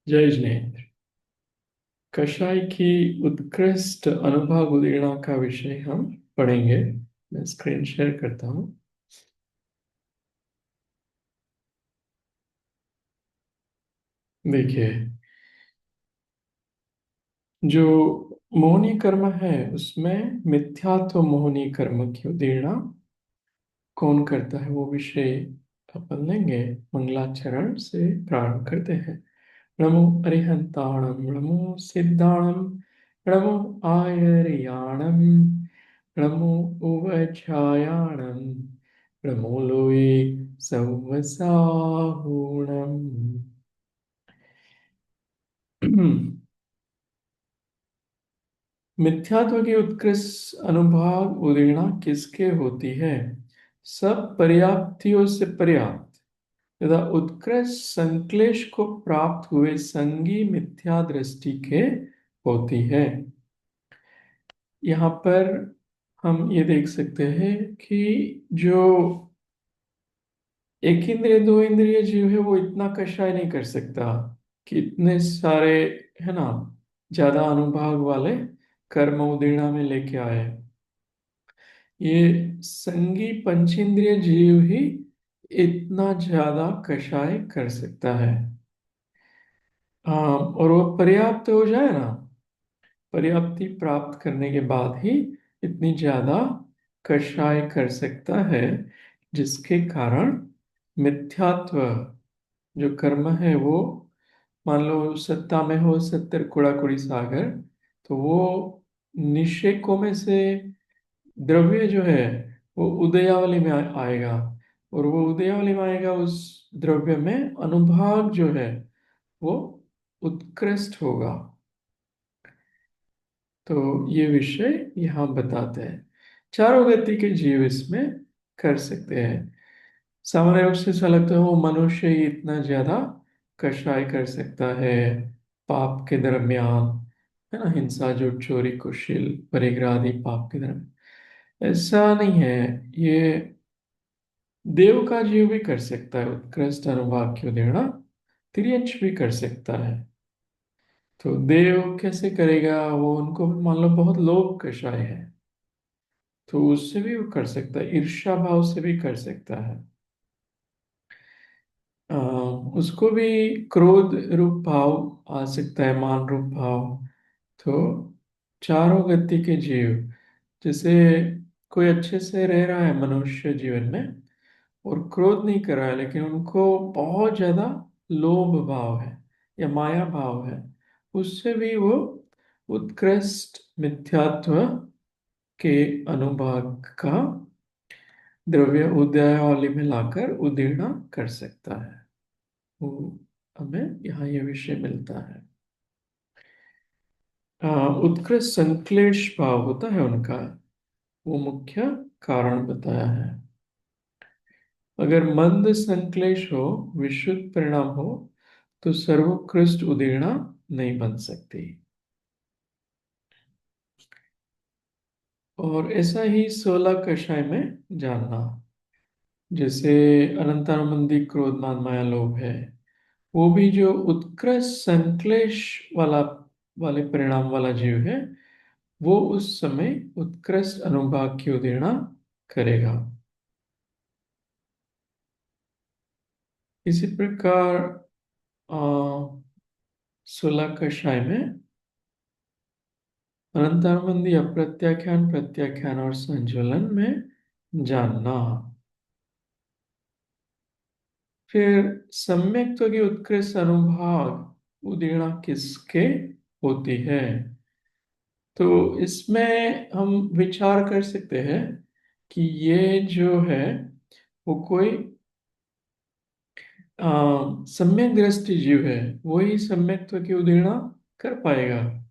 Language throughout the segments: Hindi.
जय जिनेन्द्र। कषाय की उत्कृष्ट अनुभव उदीरना का विषय हम पढ़ेंगे। मैं स्क्रीन शेयर करता हूँ। देखिए, जो मोहनी कर्म है उसमें मिथ्यात्व मोहनी कर्म की उदीरना कौन करता है, वो विषय अपन लेंगे। मंगलाचरण से प्रारंभ करते हैं। नमो अरिहंताणं नमो सिद्धाणं नमो आयर्याणं नमो उवचायाणं नमो लोये संवसाहुणम्। मिथ्यात्व की उत्कृष्ट अनुभाग उदीर्णा किसके होती है? सब पर्याप्तियों से पर्याप्त तथा उत्कृष्ट संक्लेश को प्राप्त हुए संगी मिथ्या दृष्टि के होती है। यहाँ पर हम ये देख सकते हैं कि जो एक इंद्रिय दो इंद्रिय जीव है वो इतना कषाय नहीं कर सकता कि इतने सारे, है ना, ज्यादा अनुभाग वाले कर्म उदीर्णा में लेके आए। ये संगी पंचेंद्रिय जीव ही इतना ज्यादा कषाय कर सकता है। और वो पर्याप्त हो जाए ना, पर्याप्ति प्राप्त करने के बाद ही इतनी ज्यादा कषाय कर सकता है, जिसके कारण मिथ्यात्व जो कर्म है वो, मान लो सत्ता में हो सत्तर कुड़ा कुड़ी सागर, तो वो निषेकों में से द्रव्य जो है वो उदयावली में आएगा। और वो उदयावली में आएगा, उस द्रव्य में अनुभाग जो है वो उत्कृष्ट होगा। तो ये विषय यहाँ बताते हैं। चारों गति के जीव इसमें कर सकते हैं। सामान्य रूप से ऐसा लगता है वो मनुष्य ही इतना ज्यादा कषाय कर सकता है पाप के दरमियान, है ना, हिंसा झूठ चोरी कुशील परिग्रह आदि पाप के दरमियान। ऐसा नहीं है। ये देव का जीव भी कर सकता है उत्कृष्ट अनुभाग क्यों देना, तिर्यंश भी कर सकता है। तो देव कैसे करेगा? वो उनको मान लो बहुत लोभ कषाय है, तो उससे भी वो कर सकता है, ईर्ष्या भाव से भी कर सकता है। अ, उसको भी क्रोध रूप भाव आ सकता है, मान रूप भाव। तो चारों गति के जीव, जैसे कोई अच्छे से रह रहा है मनुष्य जीवन में और क्रोध नहीं कर रहा है, लेकिन उनको बहुत ज्यादा लोभ भाव है या माया भाव है, उससे भी वो उत्कृष्ट मिथ्यात्व के अनुभाग का द्रव्य उदयावली में लाकर उदीर्णा कर सकता है। वो हमें यहाँ ये विषय मिलता है। उत्कृष्ट संश्लेष भाव होता है उनका, वो मुख्य कारण बताया है। अगर मंद संश्लेष हो, विशुद्ध परिणाम हो, तो सर्वोत्कृष्ट उदीर्णा नहीं बन सकती। और ऐसा ही 16 कषाय में जानना, जैसे अनंतानुबंधी क्रोध मान माया लोभ है, वो भी जो उत्कृष्ट संश्लेष वाला वाले परिणाम वाला जीव है, वो उस समय उत्कृष्ट अनुभाग की उदीर्णा करेगा। इसी प्रकार 16 कक्षाएं में अनंतानुबंधी अप्रत्याख्यान प्रत्याख्यान और संचलन में जानना। फिर सम्यक्त्व की उत्कृष्ट अनुभाग उदीर्णा किसके होती है? तो इसमें हम विचार कर सकते हैं कि ये जो है वो कोई सम्यक दृष्टि जीव है, वही सम्यक्त्व की उदीर्णा कर पाएगा।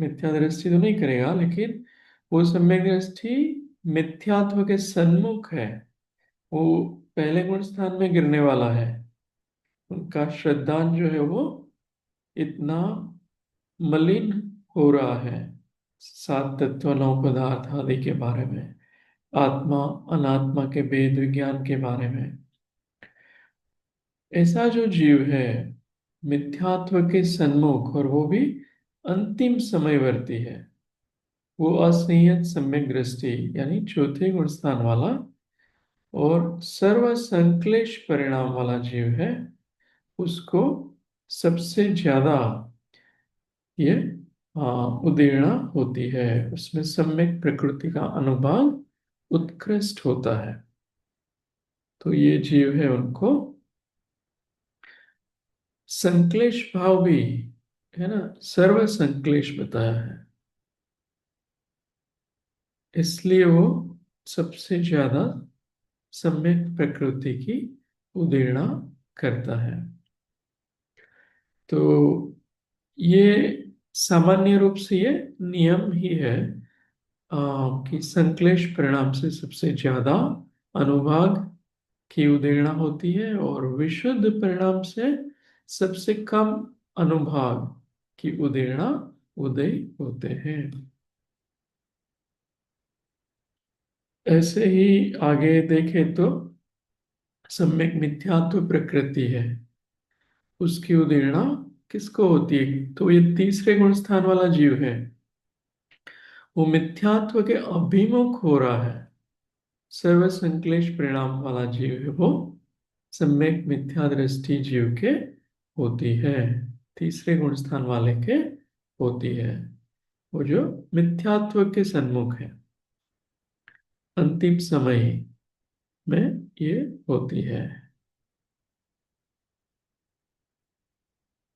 मिथ्या दृष्टि तो नहीं करेगा, लेकिन वो सम्यक दृष्टि मिथ्यात्व के सन्मुख है। वो पहले गुण स्थान में गिरने वाला है। उनका श्रद्धांज जो है वो इतना मलिन हो रहा है, सात तत्व नौ पदार्थ आदि के बारे में, आत्मा अनात्मा के वेद विज्ञान के बारे में। ऐसा जो जीव है मिथ्यात्व के सन्मुख, और वो भी अंतिम समयवर्ती है। वो असंयत सम्यक दृष्टि यानी चौथे गुण स्थान वाला और सर्व संक्लेश परिणाम वाला जीव है, उसको सबसे ज्यादा ये उदीर्णा होती है। उसमें सम्यक प्रकृति का अनुभाग उत्कृष्ट होता है। तो ये जीव है, उनको संक्लेश भाव भी है ना, सर्व संक्लेश बताया है, इसलिए वो सबसे ज्यादा सम्यक प्रकृति की उदीर्णा करता है। तो ये सामान्य रूप से ये नियम ही है कि संक्लेश परिणाम से सबसे ज्यादा अनुभाग की उदीर्णा होती है और विशुद्ध परिणाम से सबसे कम अनुभाग की उदीर्णा उदय होते हैं। ऐसे ही आगे देखें तो सम्यक मिथ्यात्व प्रकृति है, उसकी उदीर्णा किसको होती है? तो ये तीसरे गुण स्थान वाला जीव है, वो मिथ्यात्व के अभिमुख हो रहा है। सर्व संक्लेश परिणाम वाला जीव है वो, सम्यक मिथ्या दृष्टि जीव के होती है, तीसरे गुण स्थान वाले के होती है, वो जो मिथ्यात्व के सन्मुख है, अंतिम समय में ये होती है।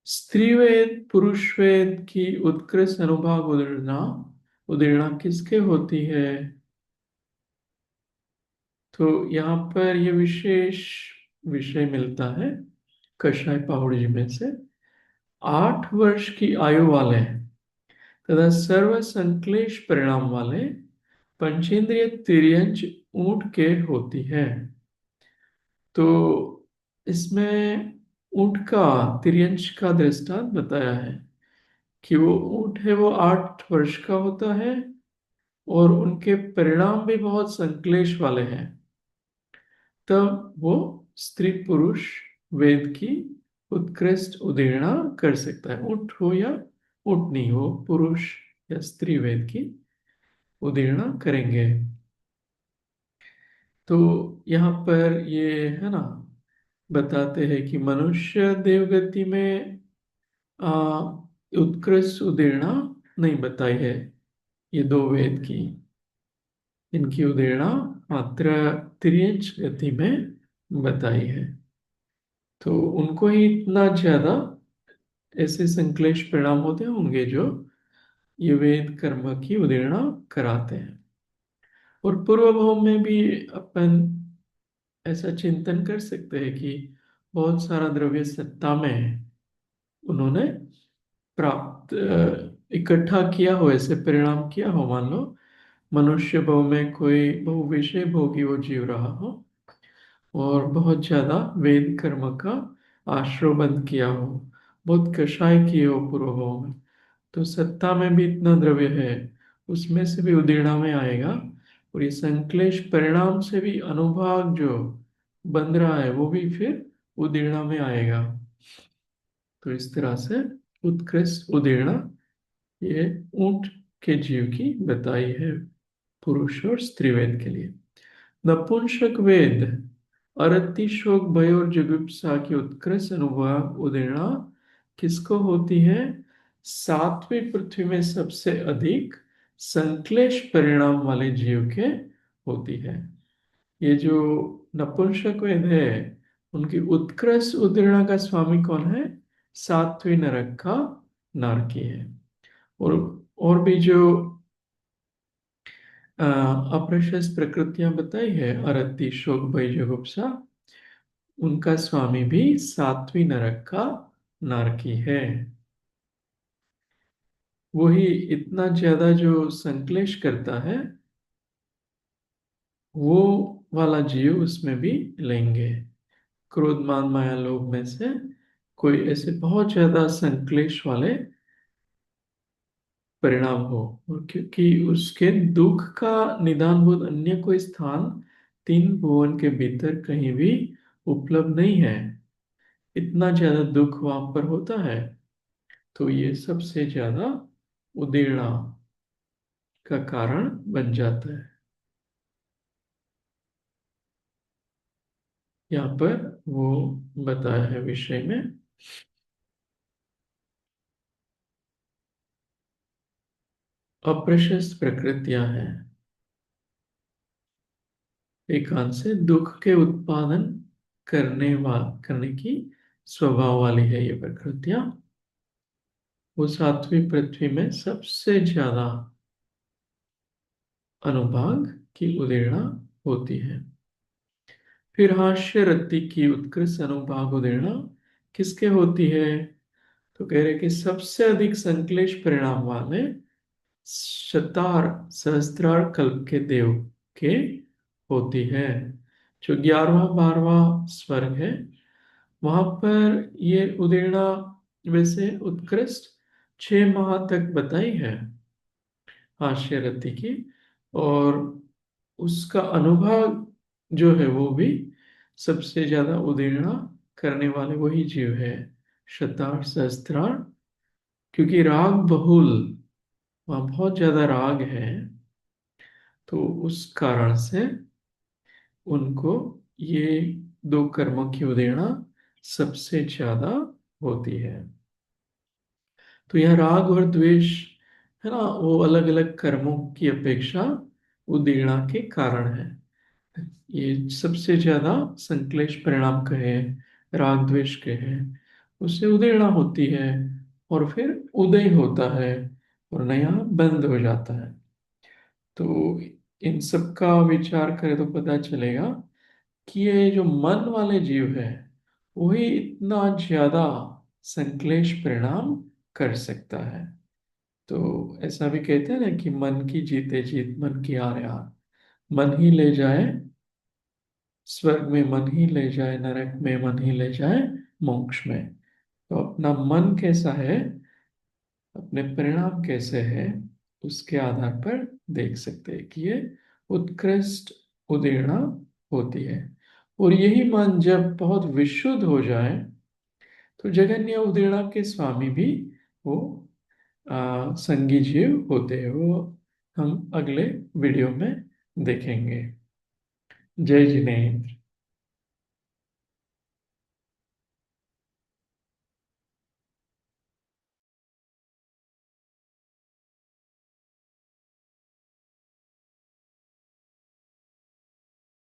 स्त्री वेद पुरुष वेद की उत्कृष्ट अनुभाग उदीर्णा उदीर्णा किसके होती है? तो यहाँ पर ये विशेष विषय मिलता है कषाय पहाड़ी जी में से। 8 वर्ष की आयु वाले तथा सर्व संक्लेश परिणाम वाले पंचेंद्रिय तिर्यंच ऊंट के होती है। तो इसमें ऊंट का तिर्यंच का दृष्टांत बताया है कि वो ऊंट है, वो 8 वर्ष का होता है और उनके परिणाम भी बहुत संक्लेश वाले हैं। तब वो स्त्री पुरुष वेद की उत्कृष्ट उदीर्णा कर सकता है, ऊंट हो या ऊंटनी हो, पुरुष या स्त्री वेद की उदीर्णा करेंगे। तो यहाँ पर ये है ना, बताते हैं कि मनुष्य देवगति में आ, उत्कृष्ट उदीर्णा नहीं बताई है, ये दो वेद की, इनकी उदीर्णा मात्र त्रियंच गति में बताई है। तो उनको ही इतना ज्यादा ऐसे संक्लेश परिणाम होते होंगे जो ये वेद कर्म की उदीर्णा कराते हैं। और पूर्व भाव में भी अपन ऐसा चिंतन कर सकते हैं कि बहुत सारा द्रव्य सत्ता में उन्होंने प्राप्त इकट्ठा किया हो, ऐसे परिणाम किया हो। मान लो मनुष्य भाव में कोई बहु विषय भोगी वो जीव रहा हो और बहुत ज्यादा वेद कर्म का आश्रय बंद किया हो, बहुत कषाय किए हो पूर्व भाव में, तो सत्ता में भी इतना द्रव्य है, उसमें से भी उदीर्णा में आएगा। और ये संक्लेश परिणाम से भी अनुभाग जो बन रहा है वो भी फिर उदीर्णा में आएगा। तो इस तरह से उत्कृष्ट उदीर्णा ये ऊंट के जीव की बताई है पुरुष और स्त्री वेद के लिए। नपुंसक वेद अरति शोक भय और जुगुप्सा की उत्कृष्ट अनुभव उदीर्णा किसको होती है? सातवीं पृथ्वी में सबसे अधिक संक्लेश परिणाम वाले जीव के होती है। ये जो नपुंसक वेद है, उनकी उत्कृष्ट उदीर्णा का स्वामी कौन है? सातवीं नरक का नारकी है। और और भी जो अप्रशस्त प्रकृतियां बताई है, अरति शोक भय जुगुप्सा, उनका स्वामी भी सातवीं नरक का नारकी है। वही इतना ज्यादा जो संक्लेश करता है, वो वाला जीव उसमें भी लेंगे। क्रोध मान माया लोभ में से कोई ऐसे बहुत ज्यादा संक्लेश वाले परिणाम हो, और क्योंकि उसके दुख का निदान बोध अन्य कोई स्थान तीन भुवन के भीतर कहीं भी उपलब्ध नहीं है, इतना ज्यादा दुख वहां पर होता है, तो ये सबसे ज्यादा उदेड़ा का कारण बन जाता है। यहाँ पर वो बताया है विषय में। अप्रशस्त प्रकृतियां हैं, एकांत से दुख के उत्पादन करने की स्वभाव वाली है ये प्रकृतियां। वो सातवीं पृथ्वी में सबसे ज्यादा अनुभाग की उदेड़ा होती है। फिर हास्य रति की उत्कृष्ट अनुभाग उदेड़ा किसके होती है? तो कह रहे कि सबसे अधिक संश्लेष परिणाम वाले शतार सहस्त्रार कल्प के देव के होती है। जो 11वां 12वां स्वर्ग है, वहां पर ये उदेड़ा वैसे उत्कृष्ट 6 माह तक बताई है हास्य रति की। और उसका अनुभाग जो है वो भी सबसे ज्यादा उदेड़ा करने वाले वही जीव है, शतार सहस्त्रार। क्योंकि राग बहुल, वहाँ बहुत ज्यादा राग है, तो उस कारण से उनको ये दो कर्मों की उदेड़ा सबसे ज्यादा होती है। तो यह राग और द्वेष है ना, वो अलग अलग कर्मों की अपेक्षा उदेड़ा के कारण है। ये सबसे ज्यादा संश्लेष परिणाम कहे, राग द्वेष कहे, उससे उदेड़ा होती है, और फिर उदय होता है, और नया बंद हो जाता है। तो इन सब का विचार करें तो पता चलेगा कि ये जो मन वाले जीव है, वही इतना ज्यादा संश्लेष परिणाम कर सकता है। तो ऐसा भी कहते हैं ना कि मन की जीते जीत मन की हारे हार। मन ही ले जाए स्वर्ग में, मन ही ले जाए नरक में, मन ही ले जाए मोक्ष में। तो अपना मन कैसा है, अपने परिणाम कैसे हैं, उसके आधार पर देख सकते हैं कि ये उत्कृष्ट उदेड़ा होती है। और यही मन जब बहुत विशुद्ध हो जाए, तो जगन्य उदेड़ा के स्वामी भी वो संगी जीव होते हैं। वो हम अगले वीडियो में देखेंगे। जय जिनेन्द्र।